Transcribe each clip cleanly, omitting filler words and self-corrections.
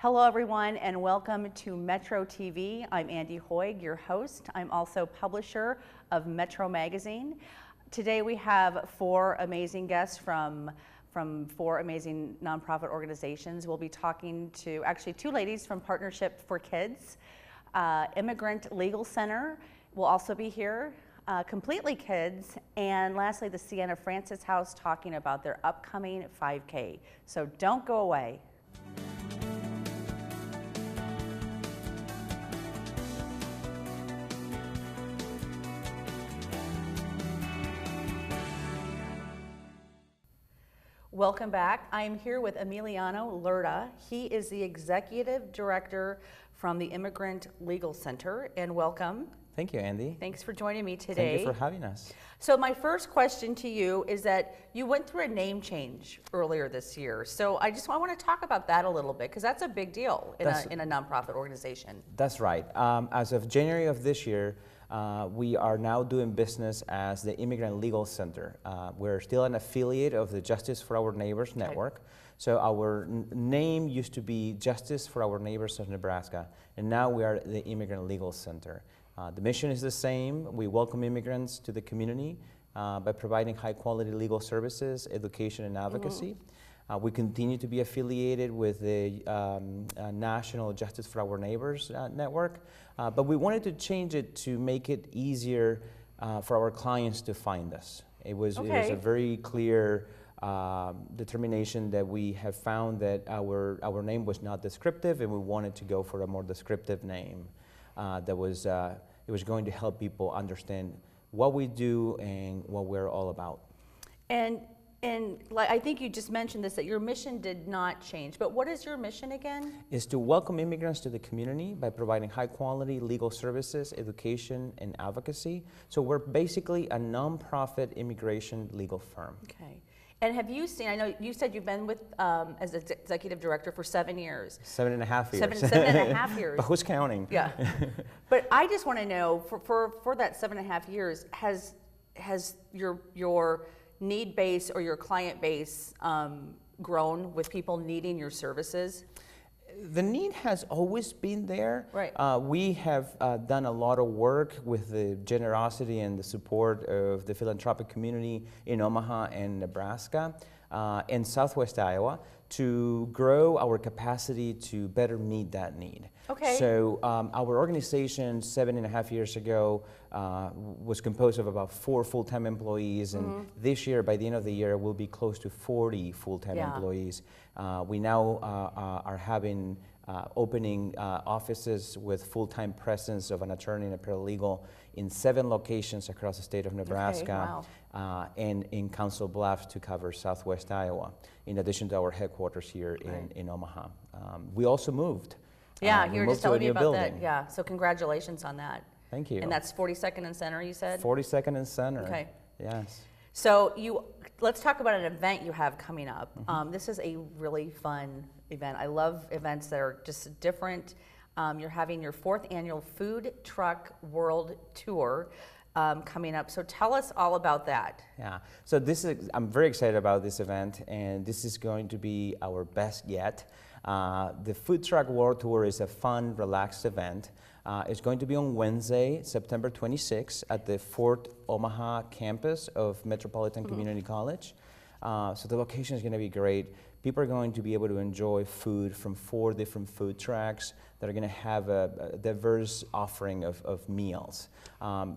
Hello everyone and welcome to Metro TV. I'm Andy Hoig, your host. I'm also publisher of Metro Magazine. Today we have four amazing guests from four amazing nonprofit organizations. We'll be talking to actually two ladies from Partnership for Kids. Immigrant Legal Center will also be here. Completely Kids, and lastly the Sienna Francis House talking about their upcoming 5K. So don't go away. Welcome back. I am here with Emiliano Lerda. He is the Executive Director from the Immigrant Legal Center, and welcome. Thank you, Andy. Thanks for joining me today. Thank you for having us. So my first question to you is that you went through a name change earlier this year. So I want to talk about that a little bit because that's a big deal in a nonprofit organization. That's right. As of January of this year, we are now doing business as the Immigrant Legal Center. We're still an affiliate of the Justice for Our Neighbors Network. So our name used to be Justice for Our Neighbors of Nebraska, and now we are the Immigrant Legal Center. The mission is the same. We welcome immigrants to the community by providing high quality legal services, education, and advocacy. We continue to be affiliated with the National Justice for Our Neighbors Network, but we wanted to change it to make it easier for our clients to find us. It was a very clear determination that we have found that our name was not descriptive, and we wanted to go for a more descriptive name. It was going to help people understand what we do and what we're all about. And like I think you just mentioned this, that your mission did not change, but what is your mission again? Is to welcome immigrants to the community by providing high quality legal services, education, and advocacy. So we're basically a nonprofit immigration legal firm. Okay. And have you seen, I know you said you've been with, as executive director for 7 years. 7.5 years. Seven and a half years. But who's counting? Yeah. But I just want to know, for that 7.5 years, has your need base or your client base grown with people needing your services? The need has always been there. Right. We have done a lot of work with the generosity and the support of the philanthropic community in Omaha and Nebraska and Southwest Iowa to grow our capacity to better meet that need. Okay. So our organization 7.5 years ago was composed of about 4 full-time employees, and this year, by the end of the year, we'll be close to 40 full-time employees. We now are having opening offices with full-time presence of an attorney and a paralegal in 7 locations across the state of Nebraska, and in Council Bluffs to cover Southwest Iowa, in addition to our headquarters here in Omaha. We also moved. Yeah, you were just telling me about building. that. Yeah, so congratulations on that. Thank you. And that's 42nd and Center, you said? 42nd and Center. Okay. Yes. So let's talk about an event you have coming up. This is a really fun event. I love events that are just different. You're having your 4th annual Food Truck World Tour coming up. So tell us all about that. Yeah, so I'm very excited about this event, and this is going to be our best yet. The Food Truck World Tour is a fun, relaxed event. It's going to be on Wednesday, September 26th at the Fort Omaha campus of Metropolitan Community College. So the location is going to be great. People are going to be able to enjoy food from 4 different food trucks that are going to have a diverse offering of meals.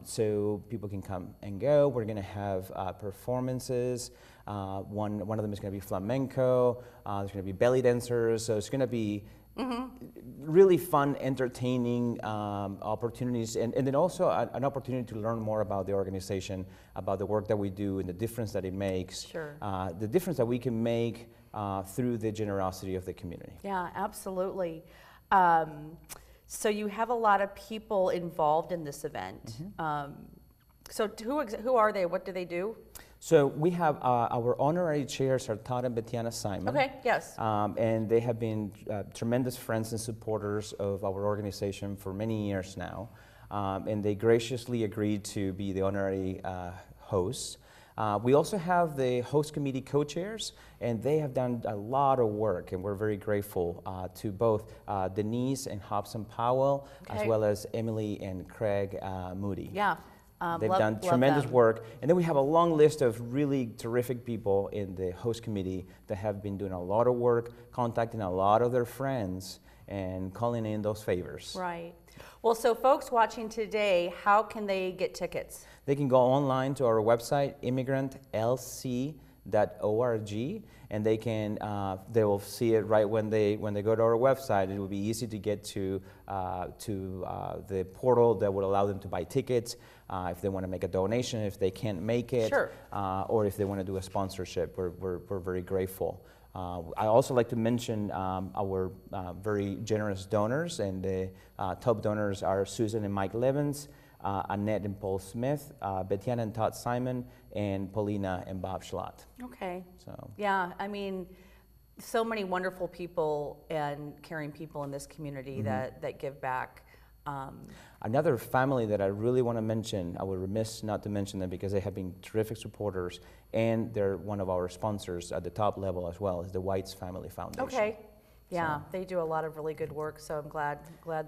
So people can come and go. We're going to have performances. One of them is going to be flamenco. There's going to be belly dancers. So it's going to be really fun, entertaining opportunities, and then also an opportunity to learn more about the organization, about the work that we do and the difference that it makes, the difference that we can make through the generosity of the community. Yeah, absolutely. So you have a lot of people involved in this event. So who are they? What do they do? So we have our honorary chairs are Todd and Betiana Simon. Okay, yes. And they have been tremendous friends and supporters of our organization for many years now. And they graciously agreed to be the honorary hosts. We also have the host committee co-chairs, and they have done a lot of work, and we're very grateful to both Denise and Hobson Powell, as well as Emily and Craig Moody. Yeah. They've done tremendous work. And then we have a long list of really terrific people in the host committee that have been doing a lot of work, contacting a lot of their friends, and calling in those favors. Right. Well, so folks watching today, how can they get tickets? They can go online to our website, immigrantlc.org, and they will see it right when they go to our website. It will be easy to get to the portal that would allow them to buy tickets if they want to make a donation, if they can't make it, sure. Or if they want to do a sponsorship. We're very grateful. I also like to mention our very generous donors, and the top donors are Susan and Mike Levins, Annette and Paul Smith, Betiana and Todd Simon, and Paulina and Bob Schlott. Okay. So yeah, I mean, so many wonderful people and caring people in this community that give back. Another family that I really want to mention, I would remiss not to mention them because they have been terrific supporters, and they're one of our sponsors at the top level as well, is the White's Family Foundation. Okay. Yeah, they do a lot of really good work, so I'm glad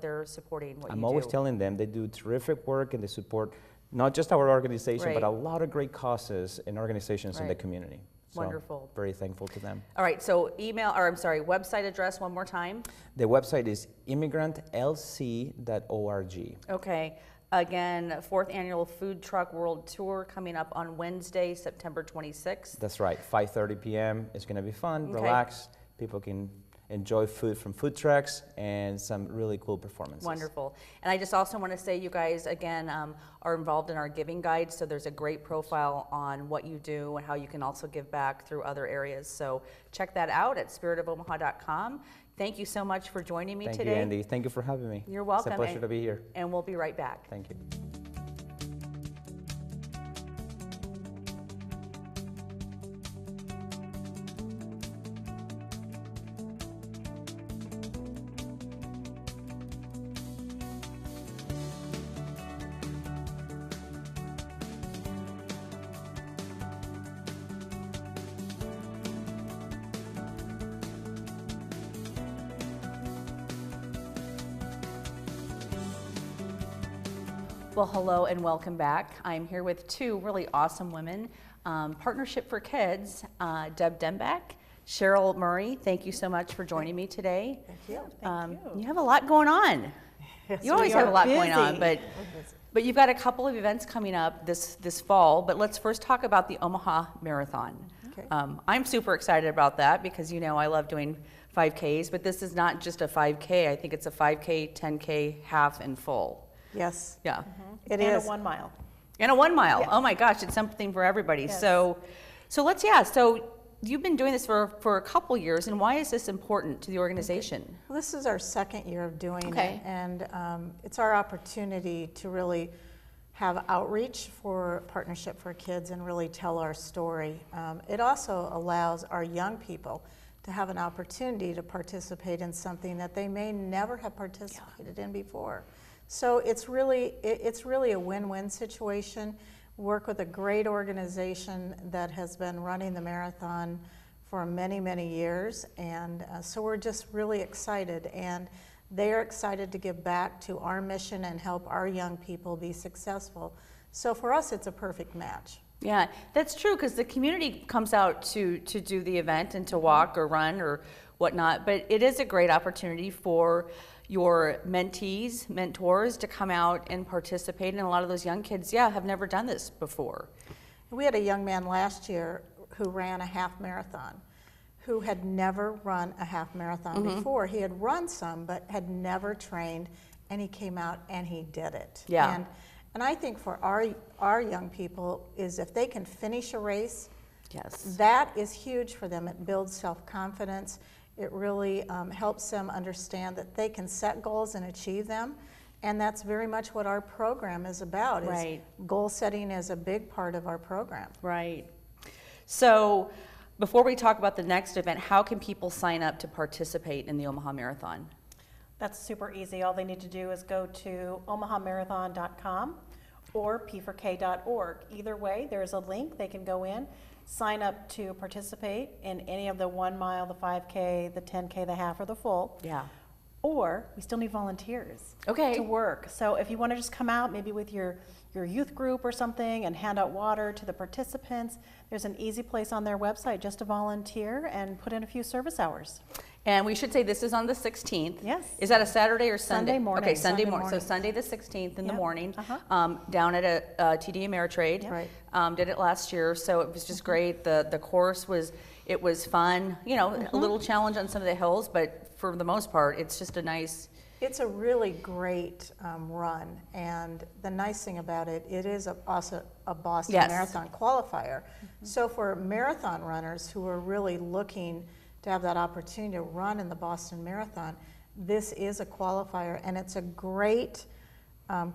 they're supporting what you do. I'm always telling them they do terrific work, and they support not just our organization, but a lot of great causes and organizations in the community. So wonderful. Very thankful to them. All right, so website address one more time. The website is immigrantlc.org. Okay. Again, 4th Annual Food Truck World Tour coming up on Wednesday, September 26th. That's right, 5:30 p.m. It's going to be fun, relax. People can enjoy food from food trucks and some really cool performances. Wonderful. And I just also want to say you guys, again, are involved in our giving guide, so there's a great profile on what you do and how you can also give back through other areas. So check that out at spiritofomaha.com. Thank you so much for joining me today. Thank you, Andy. Thank you for having me. You're welcome. It's a pleasure to be here. And we'll be right back. Thank you. Well, hello and welcome back. I'm here with two really awesome women. Partnership for Kids, Deb Dembeck, Cheryl Murray, thank you so much for joining me today. Thank you. Thank you. You have a lot going on. Yes, you always have a lot going on, busy. but you've got a couple of events coming up this fall, but let's first talk about the Omaha Marathon. Okay. I'm super excited about that because I love doing 5Ks, but this is not just a 5K. I think it's a 5K, 10K, half, and full. Yes. Yeah. It and is. a 1 mile. And a 1 mile. Yes. Oh my gosh, it's something for everybody. Yes. So so you've been doing this for a couple years, and why is this important to the organization? Well, this is our second year of doing Okay. it, and it's our opportunity to really have outreach for Partnership for Kids and really tell our story. It also allows our young people to have an opportunity to participate in something that they may never have participated in before. So it's really a win-win situation. Work with a great organization that has been running the marathon for many, many years, and so we're just really excited, and they are excited to give back to our mission and help our young people be successful. So for us, it's a perfect match. Yeah, that's true, because the community comes out to do the event and to walk or run or whatnot, but it is a great opportunity for your mentees, mentors to come out and participate, and a lot of those young kids, have never done this before. We had a young man last year who ran a half marathon, who had never run a half marathon before. He had run some, but had never trained, and he came out and he did it. Yeah. And I think for our young people is if they can finish a race, Yes. that is huge for them. It builds self-confidence. It really helps them understand that they can set goals and achieve them. And that's very much what our program is about. Right. Goal setting is a big part of our program. Right. So before we talk about the next event, how can people sign up to participate in the Omaha Marathon? That's super easy. All they need to do is go to omahamarathon.com or p4k.org. Either way, there's a link. They can go in, sign up to participate in any of the 1 mile, the 5K, the 10K, the half, or the full. Yeah. Or we still need volunteers Okay. to work. So if you want to just come out maybe with your youth group or something and hand out water to the participants, there's an easy place on their website just to volunteer and put in a few service hours. And we should say this is on the 16th. Yes. Is that a Saturday or Sunday? Sunday morning. Okay, Sunday Sunday morning. So morning. Sunday the 16th in the Yep. morning, Uh-huh. down at a TD Ameritrade. Right. Did it last year, so it was just great. The course was fun. You know, a little challenge on some of the hills, but for the most part, it's just a nice. It's a really great run, and the nice thing about it, it is also a Boston Yes. Marathon qualifier. So for marathon runners who are really looking to have that opportunity to run in the Boston Marathon, this is a qualifier, and it's a great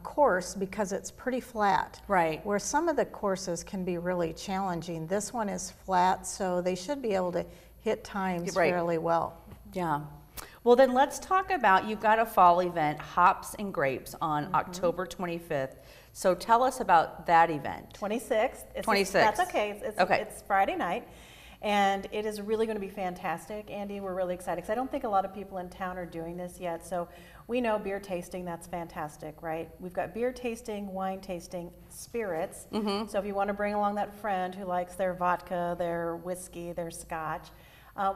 course because it's pretty flat. Right. Where some of the courses can be really challenging, this one is flat, so they should be able to hit times Right. fairly well. Yeah. Well, then let's talk about, you've got a fall event, Hops and Grapes, on October 25th. So tell us about that event. 26th. 26th. That's okay. It's Friday night. And it is really going to be fantastic. Andy, we're really excited because I don't think a lot of people in town are doing this yet. So we know beer tasting, that's fantastic, right? We've got beer tasting, wine tasting, spirits. So if you want to bring along that friend who likes their vodka, their whiskey, their scotch.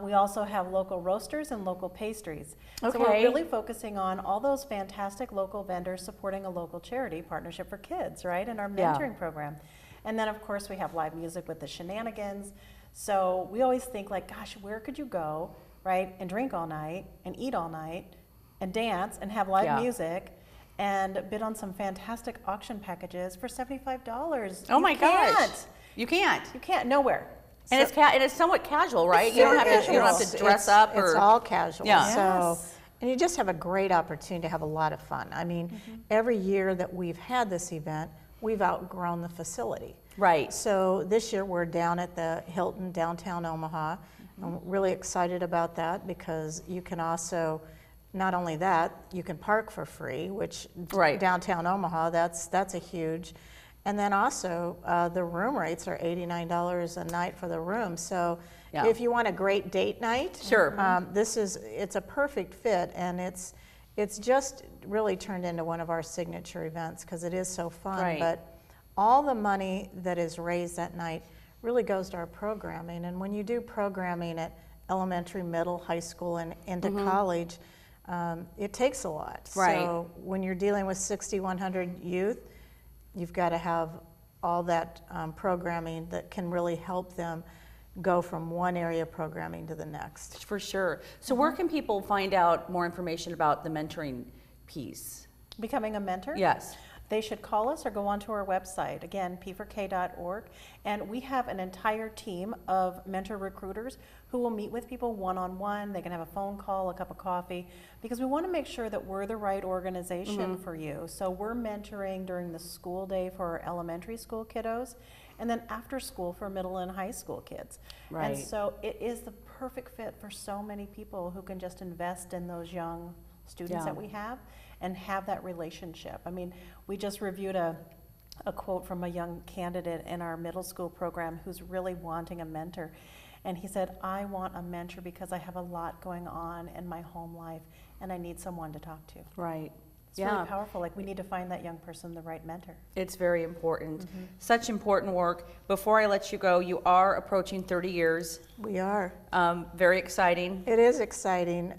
We also have local roasters and local pastries. So we're Okay. really focusing on all those fantastic local vendors supporting a local charity, Partnership for Kids, right, in our Yeah. mentoring program. And then, of course, we have live music with the shenanigans. So we always think like, gosh, where could you go, right, and drink all night and eat all night and dance and have live Yeah. music and bid on some fantastic auction packages for $75. Oh my gosh. Can't. You can't. You can't, nowhere. And it's somewhat casual, right? You don't have to dress up or. It's all casual. Yeah. So, Yes. and you just have a great opportunity to have a lot of fun. I mean, every year that we've had this event, we've outgrown the facility. Right. So this year we're down at the Hilton downtown Omaha. I'm really excited about that because you can also, not only that, you can park for free, which Right. downtown Omaha, that's a huge. And then also the room rates are $89 a night for the room. So Yeah. if you want a great date night, Sure. it's a perfect fit, and it's just really turned into one of our signature events because it is so fun. Right. But all the money that is raised that night really goes to our programming. And when you do programming at elementary, middle, high school, and into college, it takes a lot. Right. So when you're dealing with 6,100 youth, you've got to have all that programming that can really help them go from one area of programming to the next. For sure. So where can people find out more information about the mentoring piece? Becoming a mentor? Yes. They should call us or go onto our website, again, p4k.org, and we have an entire team of mentor recruiters who will meet with people one-on-one. They can have a phone call, a cup of coffee, because we want to make sure that we're the right organization for you. So we're mentoring during the school day for our elementary school kiddos, and then after school for middle and high school kids. Right. And so it is the perfect fit for so many people who can just invest in those young students Yeah. that we have and have that relationship. I mean, we just reviewed a quote from a young candidate in our middle school program who's really wanting a mentor. And he said, I want a mentor because I have a lot going on in my home life and I need someone to talk to. Right. It's really powerful. Like, we need to find that young person the right mentor. It's very important. Such important work. Before I let you go, you are approaching 30 years. We are. Very exciting. It is exciting.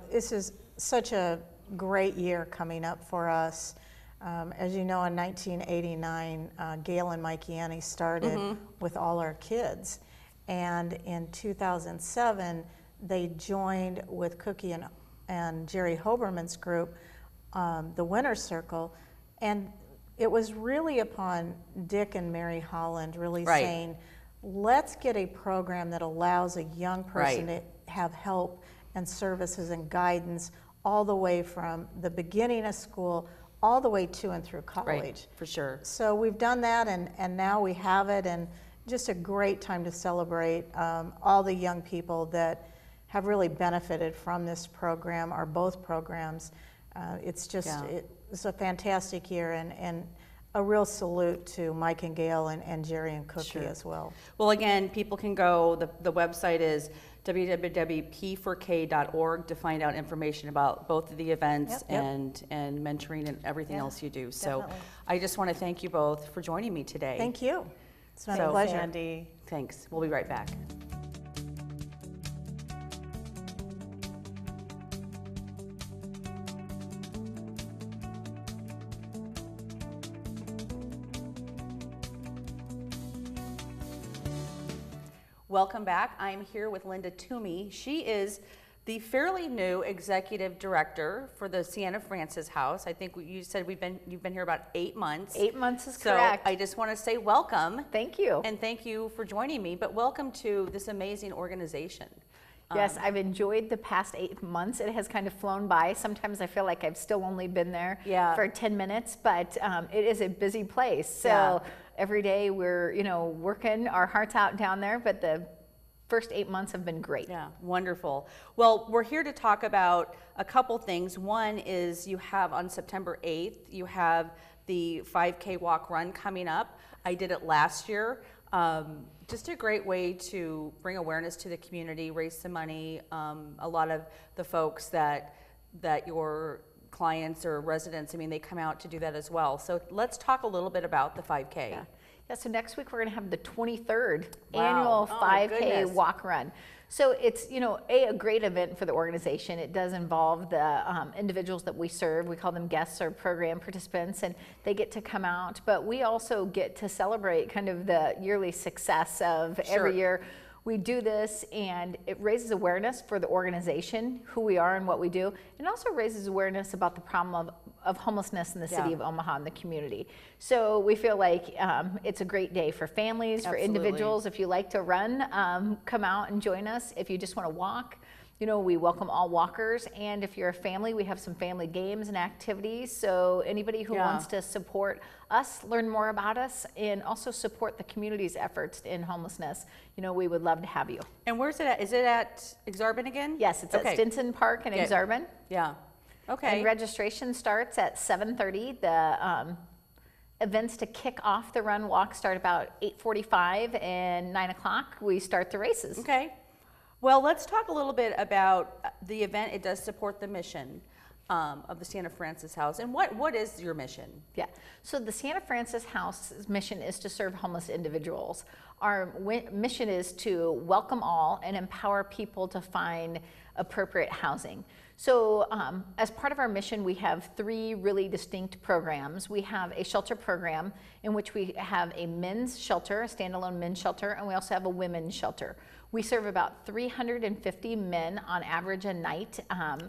This is such a great year coming up for us. As you know, in 1989, Gail and Mike Yanni started with all our kids. And in 2007, they joined with Cookie and Jerry Hoberman's group, the Winner's Circle. And it was really upon Dick and Mary Holland really saying, let's get a program that allows a young person to have help and services and guidance all the way from the beginning of school all the way to and through college. Right, for sure. So we've done that, and now we have it, and just a great time to celebrate all the young people that have really benefited from this program, or both programs. It's just, it's a fantastic year, and a real salute to Mike and Gail and Jerry and Cookie Sure. as well. Well, again, people can go, the website is www.p4k.org to find out information about both of the events Yep. and mentoring and everything Yeah, else you do. So definitely. I just want to thank you both for joining me today. Thank you. It's been So- a pleasure. Andy. Thanks. We'll be right back. Welcome back. I'm here with Linda Toomey. She is the fairly new executive director for the Sienna Francis House. I think you said you've been here about 8 months. 8 months is So correct. I just want to say welcome. Thank you. And thank you for joining me, but welcome to this amazing organization. Yes, I've enjoyed the past 8 months. It has kind of flown by. Sometimes I feel like I've still only been there Yeah. for 10 minutes, but it is a busy place. So Yeah. every day we're, working our hearts out down there, but the first 8 months have been great. Yeah, wonderful. Well, we're here to talk about a couple things. One is you have on September 8th, you have the 5K walk run coming up. I did it last year. Just a great way to bring awareness to the community, raise some money. A lot of the folks that your clients or residents, I mean, they come out to do that as well. So let's talk a little bit about the 5K. Yeah, so next week we're going to have the 23rd Wow. annual Oh, my 5K goodness. walk run. So it's, a great event for the organization. It does involve the individuals that we serve. We call them guests or program participants, and they get to come out. But we also get to celebrate kind of the yearly success of Sure. every year. We do this, and it raises awareness for the organization, who we are and what we do. It also raises awareness about the problem of homelessness in the city Yeah. of Omaha and the community. So we feel like it's a great day for families, for Absolutely. individuals. If you like to run, come out and join us. If you just want to walk, we welcome all walkers. And if you're a family, we have some family games and activities. So anybody who Yeah. wants to support us, learn more about us, and also support the community's efforts in homelessness, we would love to have you. And where's it at? Is it at Exarban again? Yes, it's Okay. at Stinson Park in Yeah. Exarban. Yeah. Okay. And registration starts at 7:30. The events to kick off the run walk start about 8:45, and 9 o'clock we start the races. Okay. Well, let's talk a little bit about the event. It does support the mission of the Sienna Francis House. And what is your mission? Yeah. So the Sienna Francis House's mission is to serve homeless individuals. Our mission is to welcome all and empower people to find appropriate housing. So as part of our mission, we have 3 really distinct programs. We have a shelter program in which we have a men's shelter, a standalone men's shelter, and we also have a women's shelter. We serve about 350 men on average a night.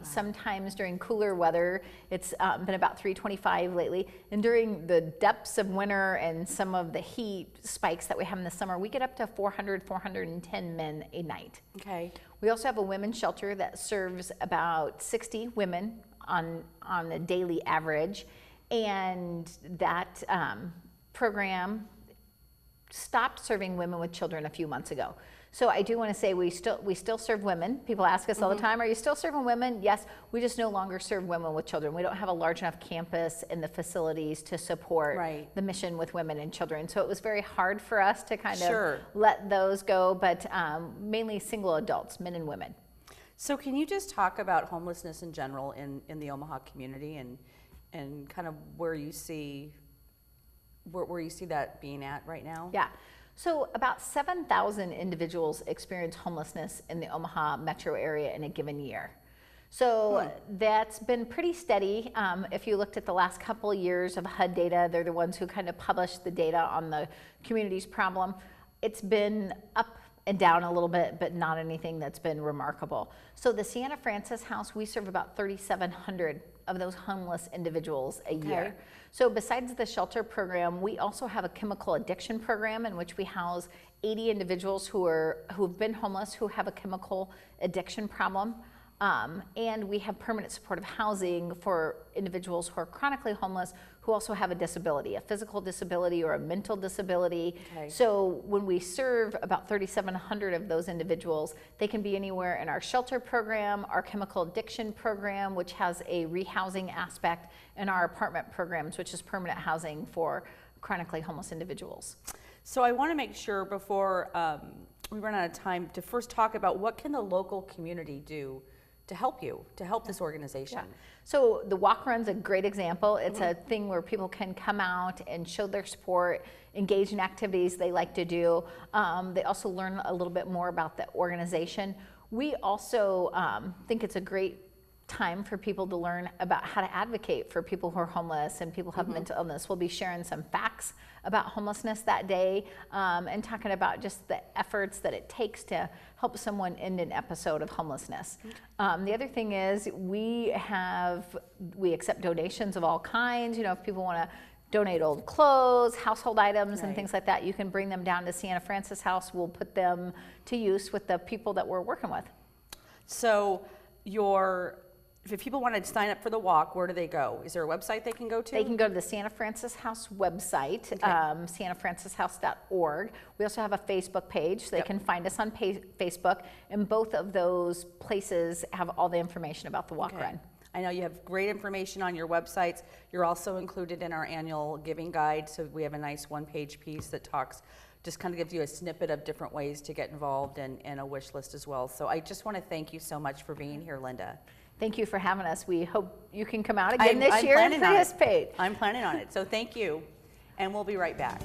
Sometimes during cooler weather, it's been about 325 lately. And during the depths of winter and some of the heat spikes that we have in the summer, we get up to 400, 410 men a night. Okay. We also have a women's shelter that serves about 60 women on a daily average. And that program stopped serving women with children a few months ago. So I do want to say we still serve women. People ask us all the time, are you still serving women? Yes, we just no longer serve women with children. We don't have a large enough campus and the facilities to support Right. the mission with women and children. So it was very hard for us to kind Sure. of let those go, but mainly single adults, men and women. So can you just talk about homelessness in general in the Omaha community and kind of where you see that being at right now? Yeah. So about 7,000 individuals experience homelessness in the Omaha metro area in a given year. So that's been pretty steady. If you looked at the last couple of years of HUD data, they're the ones who kind of published the data on the community's problem. It's been up and down a little bit, but not anything that's been remarkable. So the Sienna Francis House, we serve about 3,700 of those homeless individuals a year. So besides the shelter program, we also have a chemical addiction program in which we house 80 individuals who've been homeless, who have a chemical addiction problem. And we have permanent supportive housing for individuals who are chronically homeless who also have a disability, a physical disability or a mental disability. Okay. So when we serve about 3,700 of those individuals, they can be anywhere in our shelter program, our chemical addiction program, which has a rehousing aspect, and our apartment programs, which is permanent housing for chronically homeless individuals. So I want to make sure before we run out of time to first talk about what can the local community do to help you, to help this organization. So the walk run's a great example. It's a thing where people can come out and show their support, engage in activities they like to do. They also learn a little bit more about the organization. We also think it's a great time for people to learn about how to advocate for people who are homeless and people who have mental illness. We'll be sharing some facts about homelessness that day and talking about just the efforts that it takes to help someone end an episode of homelessness. The other thing is we accept donations of all kinds. You know, if people want to donate old clothes, household items, and things like that, you can bring them down to Sienna Francis House. We'll put them to use with the people that we're working with. So if people wanted to sign up for the walk, where do they go? Is there a website they can go to? They can go to the Sienna Francis House website, siennafrancishouse.org. We also have a Facebook page, so they can find us on Facebook, and both of those places have all the information about the walk run. I know you have great information on your websites. You're also included in our annual giving guide, so we have a nice one-page piece that just kind of gives you a snippet of different ways to get involved and a wish list as well. So I just want to thank you so much for being here, Linda. Thank you for having us. We hope you can come out again this year and participate. I'm planning on it, so thank you. And we'll be right back.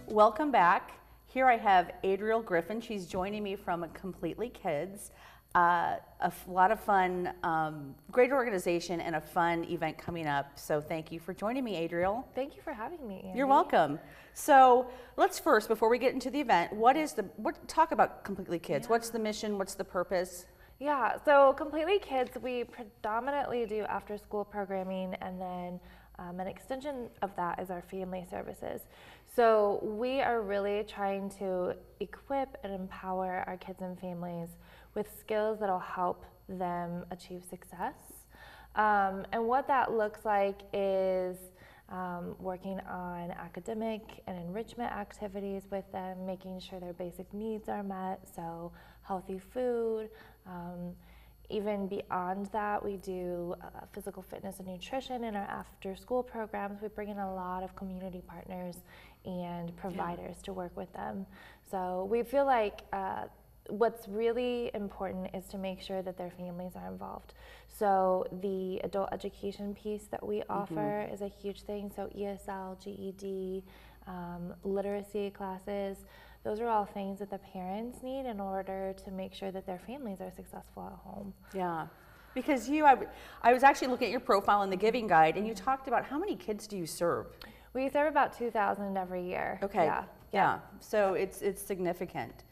Welcome back. Here I have Adriel Griffin. She's joining me from Completely Kids. A lot of fun, great organization and a fun event coming up. So thank you for joining me, Adriel. Thank you for having me, Andy. You're welcome. So let's first, before we get into the event, talk about Completely Kids. What's the mission? What's the purpose? Yeah, so Completely Kids, we predominantly do after school programming, and then an extension of that is our family services. So we are really trying to equip and empower our kids and families with skills that'll help them achieve success. And what that looks like is working on academic and enrichment activities with them, making sure their basic needs are met, so healthy food. Even beyond that, we do physical fitness and nutrition in our after-school programs. We bring in a lot of community partners and providers to work with them. So we feel like what's really important is to make sure that their families are involved. So the adult education piece that we offer is a huge thing. So ESL, GED, literacy classes, those are all things that the parents need in order to make sure that their families are successful at home. Yeah, because I was actually looking at your profile in the Giving Guide, and you talked about how many kids do you serve? We serve about 2,000 every year. Okay, yeah. So it's significant.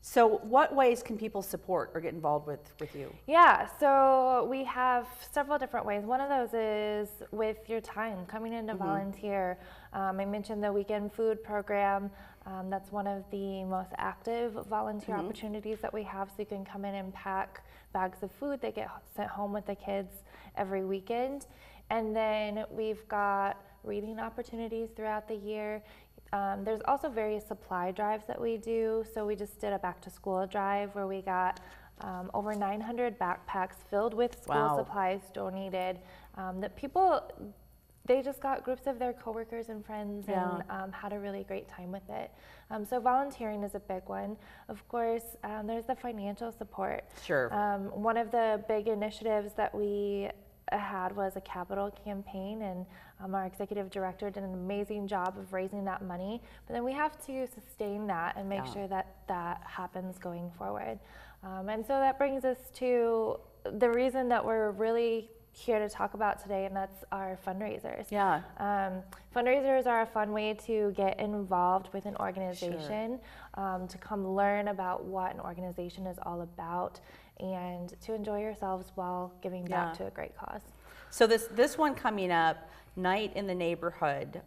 So what ways can people support or get involved with you? Yeah, so we have several different ways. One of those is with your time, coming in to volunteer. I mentioned the weekend food program. That's one of the most active volunteer opportunities that we have. So you can come in and pack bags of food that get sent home with the kids every weekend. And then we've got reading opportunities throughout the year. There's also various supply drives that we do. So we just did a back to school drive where we got over 900 backpacks filled with school supplies donated that people, they just got groups of their coworkers and friends and had a really great time with it. So volunteering is a big one. Of course, there's the financial support. Sure. One of the big initiatives that we had was a capital campaign, and our executive director did an amazing job of raising that money, but then we have to sustain that and make sure that that happens going forward. And so that brings us to the reason that we're really here to talk about today, and that's our fundraisers. Yeah. Fundraisers are a fun way to get involved with an organization, to come learn about what an organization is all about, and to enjoy yourselves while giving back to a great cause. So this one coming up, Night in the Neighborhood,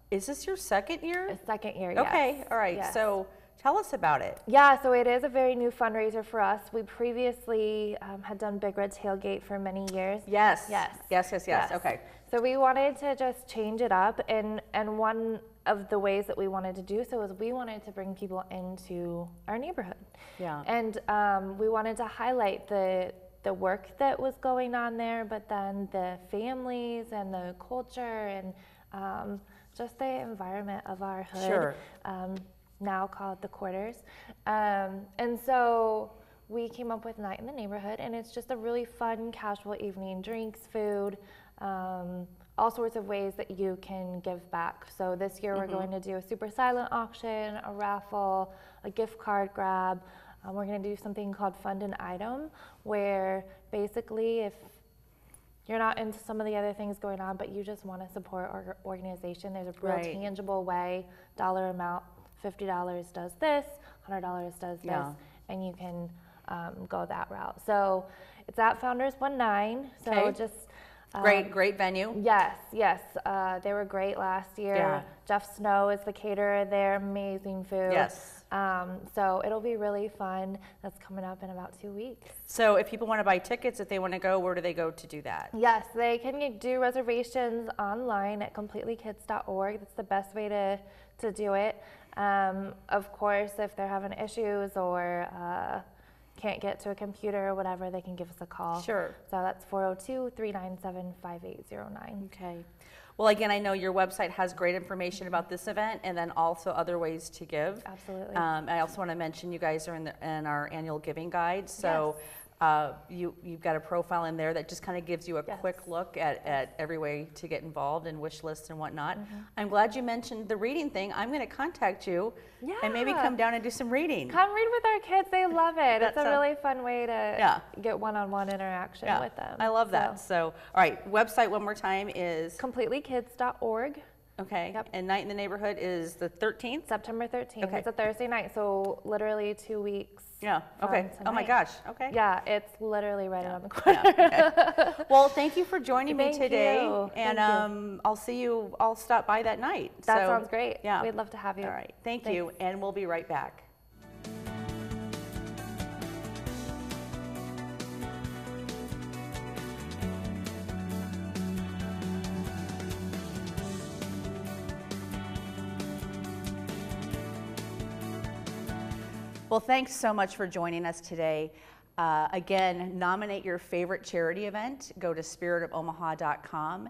is this your second year? A second year, yes. Okay, all right. Yes. So tell us about it. Yeah, so it is a very new fundraiser for us. We previously had done Big Red Tailgate for many years. Yes. Yes. Yes. Okay. So we wanted to just change it up, and one of the ways that we wanted to do so is we wanted to bring people into our neighborhood. Yeah. And we wanted to highlight the work that was going on there, but then the families and the culture and just the environment of our hood, Sure. now called the Quarters. And so we came up with Night in the Neighborhood, and it's just a really fun, casual evening, drinks, food, all sorts of ways that you can give back. So this year we're going to do a super silent auction, a raffle, a gift card grab. We're going to do something called Fund an Item, where basically if you're not into some of the other things going on, but you just want to support our organization, there's a real Right. tangible way, dollar amount, $50 does this, $100 does this, Yeah. and you can go that route. So it's at Founders 19, so Okay. just Great venue. Yes, they were great last year. Yeah. Jeff Snow is the caterer there, amazing food. Yes. So it'll be really fun. That's coming up in about 2 weeks. So if people want to buy tickets, if they want to go, where do they go to do that? Yes, they can do reservations online at completelykids.org. That's the best way to do it. Of course, if they're having issues or can't get to a computer or whatever, they can give us a call. Sure. So that's 402-397-5809. Okay. Well, again, I know your website has great information about this event and then also other ways to give. Absolutely. I also want to mention you guys are in our annual giving guide. So you've got a profile in there that just kind of gives you a Yes. quick look at every way to get involved and wish lists and whatnot. I'm glad you mentioned the reading thing. I'm going to contact you and maybe Yeah. come down and do some reading. Come read with our kids. They love it. It's That's a a- really fun way to Yeah. get one-on-one interaction Yeah, with them. I love that. So, So, all right, website one more time is, completelykids.org, okay, Yep. and Night in the Neighborhood is the 13th? September 13th. Okay. It's a Thursday night, so literally 2 weeks. Yeah, okay. from Oh my tonight. gosh, okay. Yeah, it's literally right around the corner. Yeah, okay. Well, thank you for joining me Thank today. you. And Thank you. I'll stop by that night. That So, sounds great. Yeah. We'd love to have you. All right, thank Thanks. you, and we'll be right back. Well, thanks so much for joining us today. Again, nominate your favorite charity event. Go to spiritofomaha.com.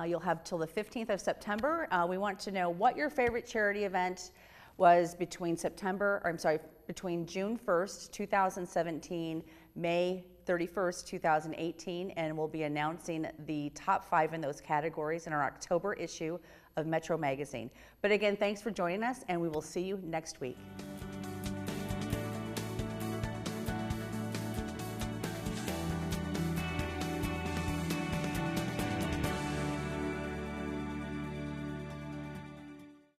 You'll have till the 15th of September. We want to know what your favorite charity event was between June 1st, 2017, May 31st, 2018, and we'll be announcing the top 5 in those categories in our October issue of Metro Magazine. But again, thanks for joining us, and we will see you next week.